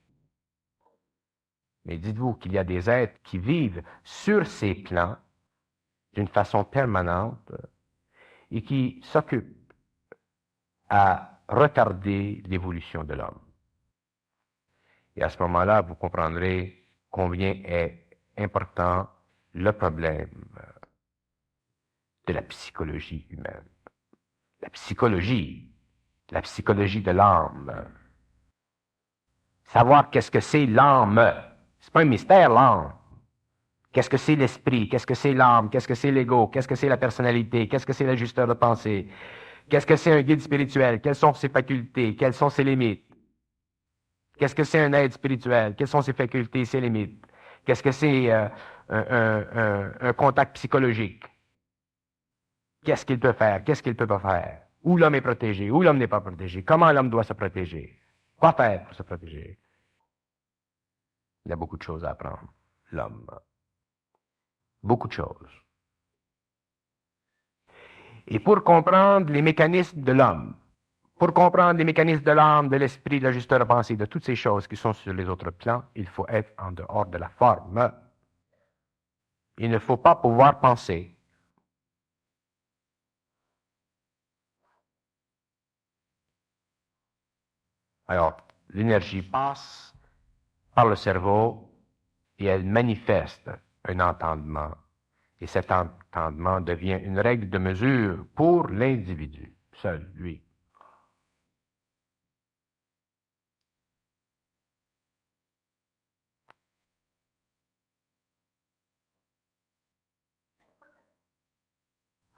Mais dites-vous qu'il y a des êtres qui vivent sur ces plans d'une façon permanente et qui s'occupent à retarder l'évolution de l'homme. Et à ce moment-là, vous comprendrez combien est important le problème de la psychologie humaine. La psychologie de l'âme. Savoir qu'est-ce que c'est l'âme. C'est pas un mystère, l'âme. Qu'est-ce que c'est l'esprit? Qu'est-ce que c'est l'âme? Qu'est-ce que c'est l'ego? Qu'est-ce que c'est la personnalité? Qu'est-ce que c'est l'ajusteur de pensée? Qu'est-ce que c'est un guide spirituel? Quelles sont ses facultés? Quelles sont ses limites? Qu'est-ce que c'est un aide spirituel? Quelles sont ses facultés, ses limites? Qu'est-ce que c'est un contact psychologique? Qu'est-ce qu'il peut faire? Qu'est-ce qu'il peut pas faire? Où l'homme est protégé? Où l'homme n'est pas protégé? Comment l'homme doit se protéger? Quoi faire pour se protéger? Il y a beaucoup de choses à apprendre, l'homme. Beaucoup de choses. Et pour comprendre les mécanismes de l'homme, pour comprendre les mécanismes de l'âme, de l'esprit, de l'ajusteur de pensée, de toutes ces choses qui sont sur les autres plans, il faut être en dehors de la forme. Il ne faut pas pouvoir penser. Alors, l'énergie passe par le cerveau et elle manifeste un entendement. Et cet entendement devient une règle de mesure pour l'individu, seul, lui.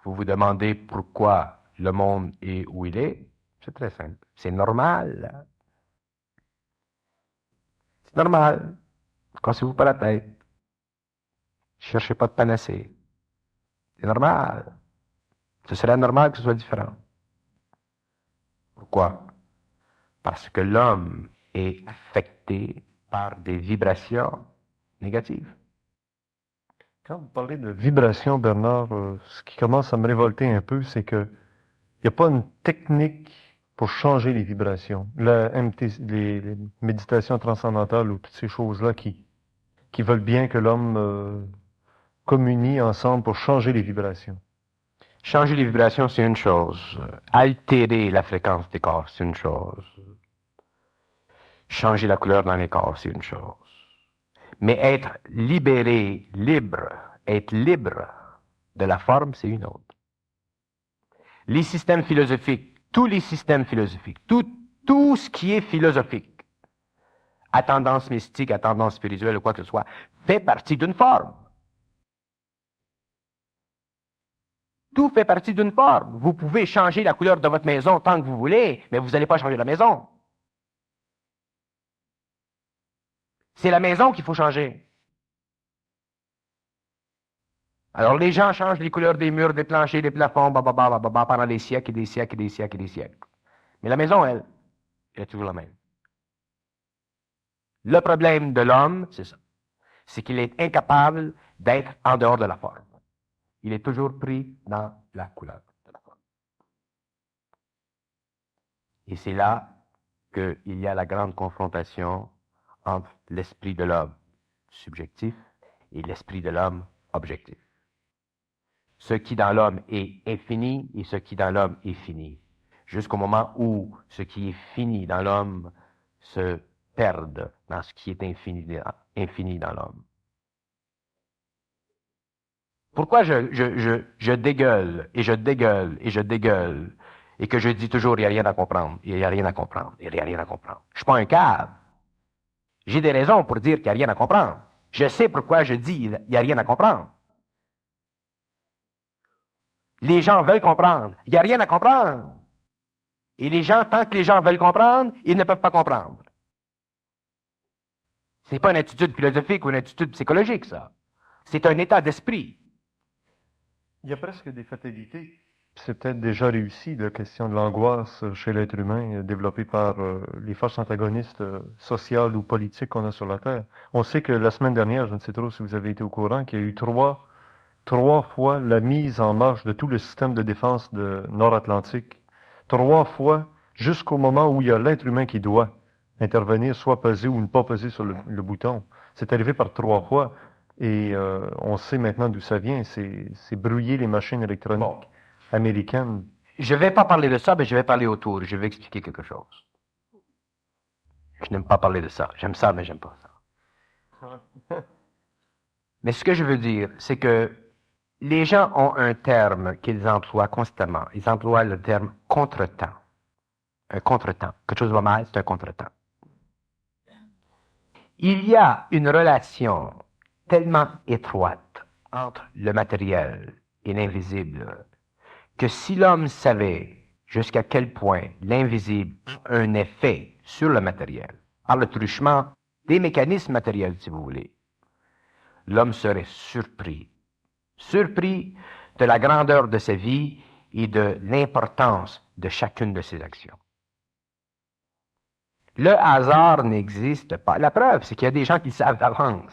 Vous vous demandez pourquoi le monde est où il est? C'est très simple. C'est normal. C'est normal. Cassez-vous pas la tête. Cherchez pas de panacée. C'est normal. Ce serait normal que ce soit différent. Pourquoi? Parce que l'homme est affecté par des vibrations négatives. Quand vous parlez de vibration, Bernard, ce qui commence à me révolter un peu, c'est que il n'y a pas une technique pour changer les vibrations. La les méditations transcendantales ou toutes ces choses-là qui veulent bien que l'homme communie ensemble pour changer les vibrations. Changer les vibrations, c'est une chose. Altérer la fréquence des corps, c'est une chose. Changer la couleur dans les corps, c'est une chose. Mais être libéré, libre, être libre de la forme, c'est une autre. Les systèmes philosophiques, tous les systèmes philosophiques, tout ce qui est philosophique, à tendance mystique, à tendance spirituelle ou quoi que ce soit, fait partie d'une forme. Tout fait partie d'une forme. Vous pouvez changer la couleur de votre maison tant que vous voulez, mais vous n'allez pas changer la maison. C'est la maison qu'il faut changer. Alors les gens changent les couleurs des murs, des planchers, des plafonds, pendant des siècles et des siècles et des siècles et des siècles. Mais la maison, elle est toujours la même. Le problème de l'homme, c'est ça. C'est qu'il est incapable d'être en dehors de la forme. Il est toujours pris dans la couleur de la forme. Et c'est là qu'il y a la grande confrontation entre l'esprit de l'homme subjectif et l'esprit de l'homme objectif. Ce qui dans l'homme est infini et ce qui dans l'homme est fini. Jusqu'au moment où ce qui est fini dans l'homme se perd dans ce qui est infini dans l'homme. Pourquoi je dégueule et je dégueule et je dégueule et que je dis toujours il n'y a rien à comprendre, il n'y a rien à comprendre, il n'y a rien à comprendre. Je ne suis pas un cave. J'ai des raisons pour dire qu'il n'y a rien à comprendre. Je sais pourquoi je dis il n'y a rien à comprendre. Les gens veulent comprendre. Il n'y a rien à comprendre. Et les gens, tant que les gens veulent comprendre, ils ne peuvent pas comprendre. C'est pas une attitude philosophique ou une attitude psychologique, ça. C'est un état d'esprit. Il y a presque des fatalités. C'est peut-être déjà réussi, la question de l'angoisse chez l'être humain, développée par les forces antagonistes sociales ou politiques qu'on a sur la Terre. On sait que la semaine dernière, je ne sais trop si vous avez été au courant, qu'il y a eu trois fois la mise en marche de tout le système de défense de Nord-Atlantique. 3 fois, jusqu'au moment où il y a l'être humain qui doit intervenir, soit peser ou ne pas peser sur le bouton. C'est arrivé par 3 fois. Et on sait maintenant d'où ça vient. C'est brouiller les machines électroniques américaines. Je ne vais pas parler de ça, mais je vais parler autour. Je vais expliquer quelque chose. Je n'aime pas parler de ça. J'aime ça, mais j'aime pas ça. Mais ce que je veux dire, c'est que les gens ont un terme qu'ils emploient constamment. Ils emploient le terme contretemps. Un contretemps. Quelque chose va mal, c'est un contretemps. Il y a une relation tellement étroite entre le matériel et l'invisible que si l'homme savait jusqu'à quel point l'invisible a un effet sur le matériel, par le truchement des mécanismes matériels, si vous voulez, l'homme serait surpris de la grandeur de sa vie et de l'importance de chacune de ses actions. Le hasard n'existe pas. La preuve, c'est qu'il y a des gens qui le savent d'avance.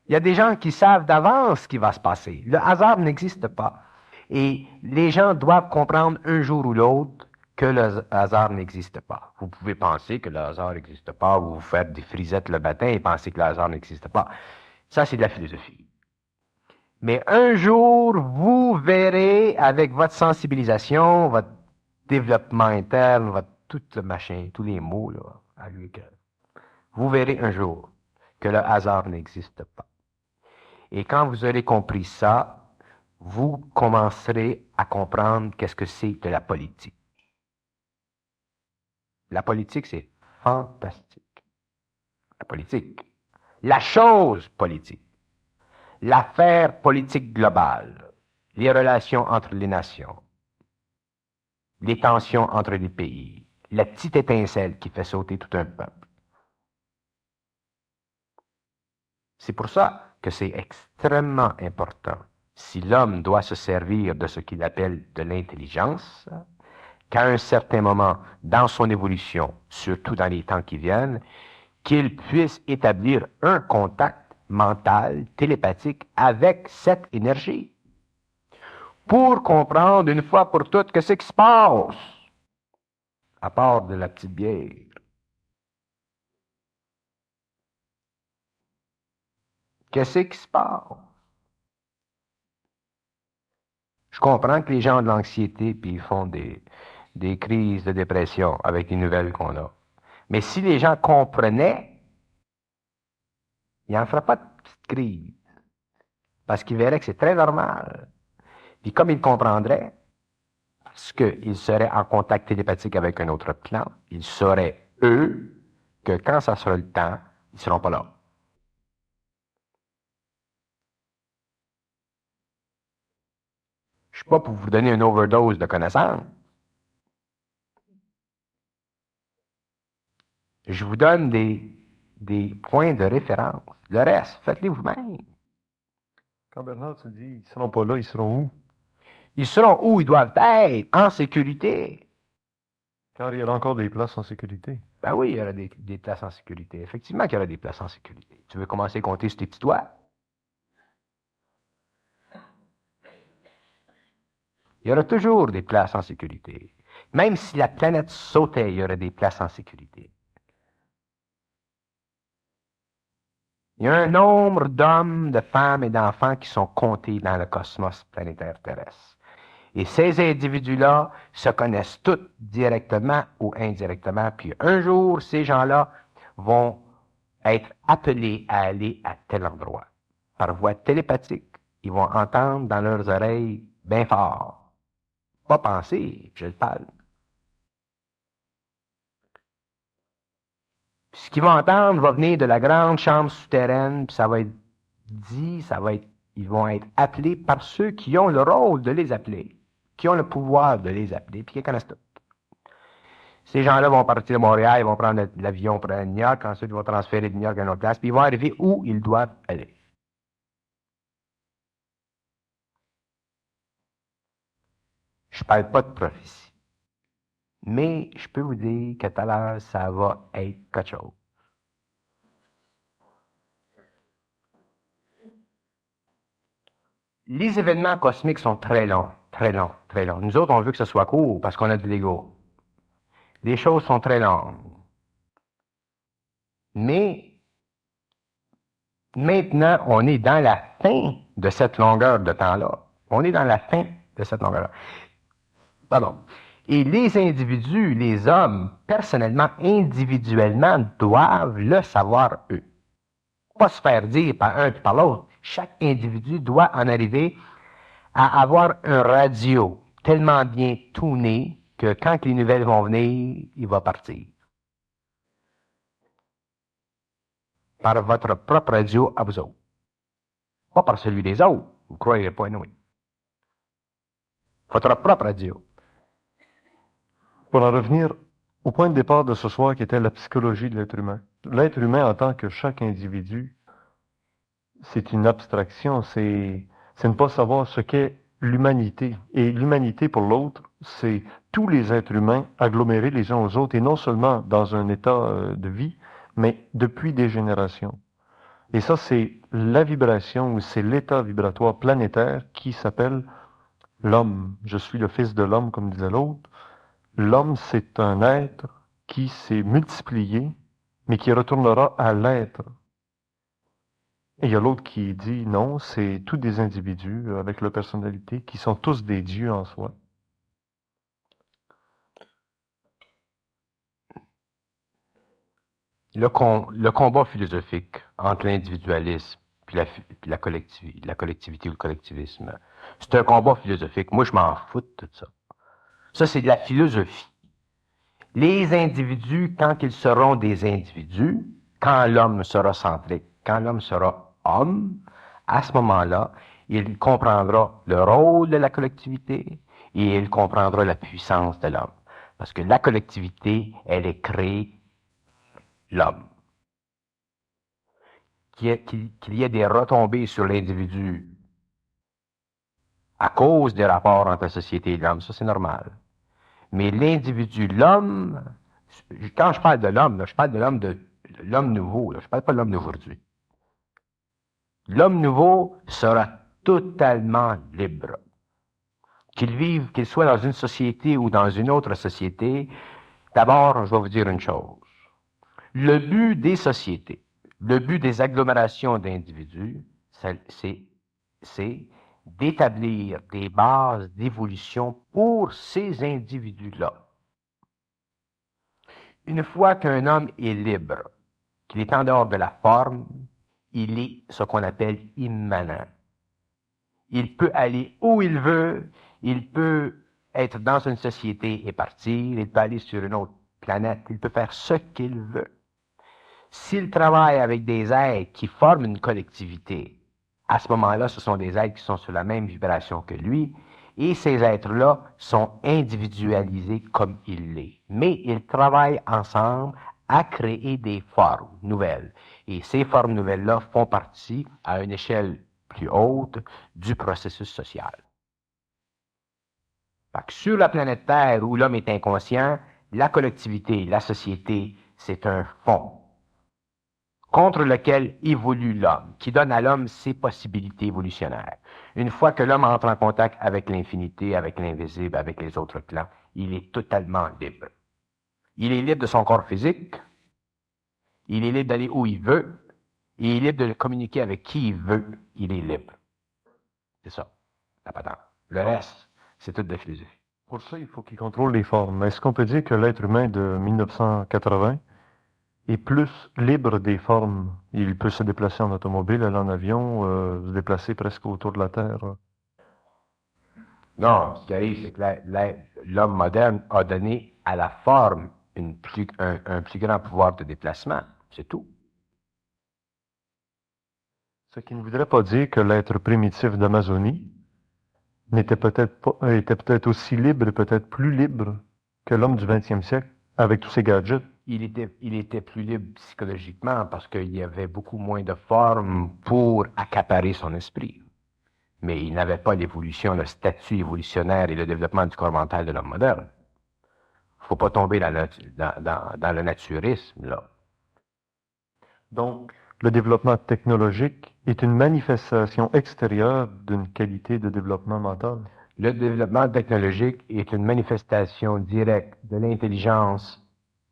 Il y a des gens qui savent d'avance ce qui va se passer. Le hasard n'existe pas. Et les gens doivent comprendre un jour ou l'autre que le hasard n'existe pas. Vous pouvez penser que le hasard n'existe pas, ou vous faites des frisettes le matin et penser que le hasard n'existe pas. Ça, c'est de la philosophie. Mais un jour, vous verrez avec votre sensibilisation, votre développement interne, votre tout le machin, tous les mots, là, avec, vous verrez un jour que le hasard n'existe pas. Et quand vous aurez compris ça, vous commencerez à comprendre qu'est-ce que c'est de la politique. La politique, c'est fantastique. La politique. La chose politique. L'affaire politique globale. Les relations entre les nations. Les tensions entre les pays. La petite étincelle qui fait sauter tout un peuple. C'est pour ça que c'est extrêmement important, si l'homme doit se servir de ce qu'il appelle de l'intelligence, qu'à un certain moment dans son évolution, surtout dans les temps qui viennent, qu'il puisse établir un contact mental, télépathique avec cette énergie, pour comprendre une fois pour toutes qu'est-ce qui se passe, à part de la petite bière. Qu'est-ce qui se passe? Je comprends que les gens ont de l'anxiété puis ils font des crises de dépression avec les nouvelles qu'on a. Mais si les gens comprenaient, ils n'en feraient pas de petite crise. Parce qu'ils verraient que c'est très normal. Puis comme ils comprendraient, parce qu'ils seraient en contact télépathique avec un autre plan, ils sauraient, eux, que quand ça sera le temps, ils ne seront pas là. Je ne suis pas pour vous donner une overdose de connaissances. Je vous donne des points de référence. Le reste, faites-les vous-même. Quand Bernard, tu dis, ils ne seront pas là, ils seront où? Ils seront où ils doivent être, en sécurité. Car il y a encore des places en sécurité. Ben oui, il y aura des places en sécurité. Effectivement qu'il y aura des places en sécurité. Tu veux commencer à compter sur tes petits doigts? Il y aura toujours des places en sécurité. Même si la planète sautait, il y aurait des places en sécurité. Il y a un nombre d'hommes, de femmes et d'enfants qui sont comptés dans le cosmos planétaire terrestre. Et ces individus-là se connaissent tous directement ou indirectement. Puis un jour, ces gens-là vont être appelés à aller à tel endroit. Par voie télépathique, ils vont entendre dans leurs oreilles bien fort. Pas penser, je le parle. Ce qu'ils vont entendre va venir de la grande chambre souterraine, puis ça va être dit, ils vont être appelés par ceux qui ont le rôle de les appeler, qui ont le pouvoir de les appeler, puis qui connaissent tout. Ces gens-là vont partir de Montréal, ils vont prendre l'avion pour aller à New York, ensuite ils vont transférer de New York à une autre place, puis ils vont arriver où ils doivent aller. Je ne parle pas de prophétie. Mais je peux vous dire que tout à l'heure, ça va être quelque chose. Les événements cosmiques sont très longs, très longs, très longs. Nous autres, on veut que ce soit court parce qu'on a de l'ego. Les choses sont très longues. Mais maintenant, on est dans la fin de cette longueur de temps-là. On est dans la fin de cette longueur-là. Pardon. Et les individus, les hommes, personnellement, individuellement, doivent le savoir eux. pas se faire dire par un puis par l'autre. Chaque individu doit en arriver à avoir un radio tellement bien tuné que quand les nouvelles vont venir, il va partir. Par votre propre radio à vous autres. Pas par celui des autres. Vous ne croyez pas, oui. Votre propre radio. Pour en revenir au point de départ de ce soir qui était la psychologie de l'être humain. L'être humain en tant que chaque individu, c'est une abstraction, c'est ne pas savoir ce qu'est l'humanité. Et l'humanité pour l'autre, c'est tous les êtres humains agglomérés les uns aux autres, et non seulement dans un état de vie, mais depuis des générations. Et ça, c'est la vibration, ou c'est l'état vibratoire planétaire qui s'appelle l'homme. Je suis le fils de l'homme, comme disait l'autre. L'homme, c'est un être qui s'est multiplié, mais qui retournera à l'être. Et il y a l'autre qui dit non, c'est tous des individus avec leur personnalité qui sont tous des dieux en soi. Le combat philosophique entre l'individualisme puis la collectivité ou le collectivisme, c'est un combat philosophique. Moi, je m'en fous de tout ça. Ça, c'est de la philosophie. Les individus, quand ils seront des individus, quand l'homme sera centrique, quand l'homme sera homme, à ce moment-là, il comprendra le rôle de la collectivité et il comprendra la puissance de l'homme. Parce que la collectivité, elle est créée l'homme. Qu'il y ait des retombées sur l'individu à cause des rapports entre la société et l'homme, ça c'est normal. Mais l'individu, l'homme, quand je parle de l'homme, je parle de l'homme nouveau, je ne parle pas de l'homme d'aujourd'hui. L'homme nouveau sera totalement libre. Qu'il soit dans une société ou dans une autre société, d'abord, je vais vous dire une chose. Le but des sociétés, le but des agglomérations d'individus, c'est d'établir des bases d'évolution pour ces individus-là. Une fois qu'un homme est libre, qu'il est en dehors de la forme, il est ce qu'on appelle immanent. Il peut aller où il veut, il peut être dans une société et partir, il peut aller sur une autre planète, il peut faire ce qu'il veut. S'il travaille avec des êtres qui forment une collectivité, à ce moment-là, ce sont des êtres qui sont sur la même vibration que lui, et ces êtres-là sont individualisés comme il l'est. Mais ils travaillent ensemble à créer des formes nouvelles. Et ces formes nouvelles-là font partie, à une échelle plus haute, du processus social. Fait que sur la planète Terre, où l'homme est inconscient, la collectivité, la société, c'est un fond contre lequel évolue l'homme, qui donne à l'homme ses possibilités évolutionnaires. Une fois que l'homme entre en contact avec l'infinité, avec l'invisible, avec les autres plans, il est totalement libre. Il est libre de son corps physique, il est libre d'aller où il veut, et il est libre de communiquer avec qui il veut, il est libre. C'est ça, la patente. Le reste, c'est toute de la philosophie. Pour ça, il faut qu'il contrôle les formes. Est-ce qu'on peut dire que l'être humain de 1980 est plus libre des formes? Il peut se déplacer en automobile, aller en avion, se déplacer presque autour de la Terre. Non, ce qui arrive, c'est que l'homme moderne a donné à la forme un plus grand pouvoir de déplacement. C'est tout. Ce qui ne voudrait pas dire que l'être primitif d'Amazonie était peut-être aussi libre et peut-être plus libre que l'homme du 20e siècle avec tous ses gadgets. Il était plus libre psychologiquement parce qu'il y avait beaucoup moins de formes pour accaparer son esprit. Mais il n'avait pas l'évolution, le statut évolutionnaire et le développement du corps mental de l'homme moderne. Il ne faut pas tomber dans le naturisme, là. Donc, le développement technologique est une manifestation extérieure d'une qualité de développement mental. Le développement technologique est une manifestation directe de l'intelligence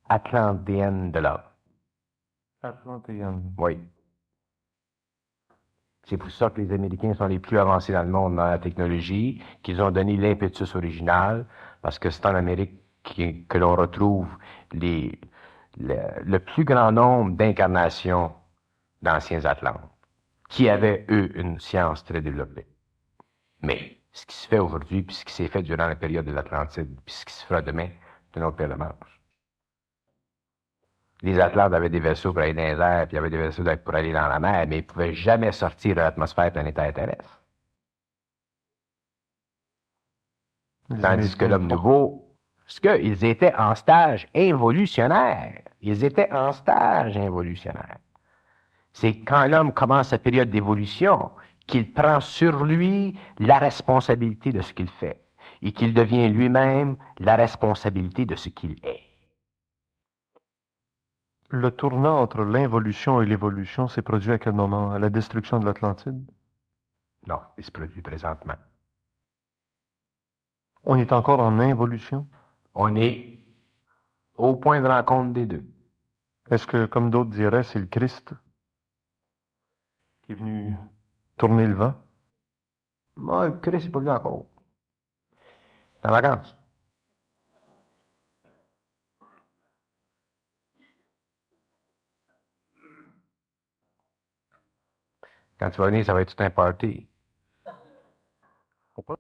atlantéenne de l'homme. Atlantéenne. Oui. C'est pour ça que les Américains sont les plus avancés dans le monde dans la technologie, qu'ils ont donné l'impetus original, parce que c'est en Amérique que l'on retrouve le plus grand nombre d'incarnations d'anciens Atlantes, qui avaient, eux, une science très développée. Mais ce qui se fait aujourd'hui, puis ce qui s'est fait durant la période de l'Atlantide, puis ce qui se fera demain, c'est une autre paire de manches. Les Atlantes avaient des vaisseaux pour aller dans les airs, puis il y avait des vaisseaux pour aller dans la mer, mais ils ne pouvaient jamais sortir de l'atmosphère planétaire terrestre. Tandis que l'homme nouveau, parce qu'ils étaient en stage involutionnaire. Ils étaient en stage involutionnaire. C'est quand l'homme commence sa période d'évolution qu'il prend sur lui la responsabilité de ce qu'il fait et qu'il devient lui-même la responsabilité de ce qu'il est. Le tournant entre l'involution et l'évolution s'est produit à quel moment? À la destruction de l'Atlantide? Non, il se produit présentement. On est encore en involution? On est au point de rencontre des deux. Est-ce que, comme d'autres diraient, c'est le Christ qui est venu tourner le vent? Moi, le Christ n'est pas venu encore. C'est en vacances. Quand tu vas venir, ça va être tout un party. Pourquoi?